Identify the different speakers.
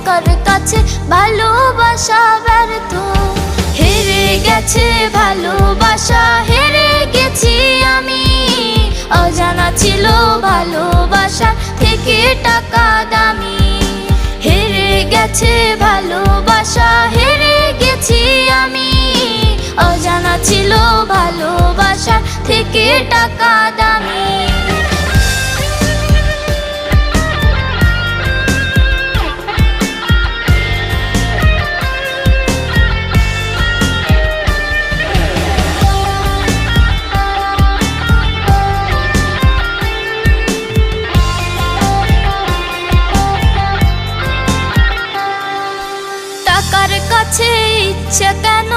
Speaker 1: টাকার কাছে ভালোবাসা ব্যর্থ। হেরে গেছে ভালোবাসা, হেরে গেছি আমি। অজানা ছিল ভালোবাসা থেকে টাকা দামি। হেরে গেছে ভালোবাসা, হেরে গেছি আমি। অজানা ছিল ভালোবাসা থেকে টাকা দামি। টাকার কাছে ইচ্ছে কেন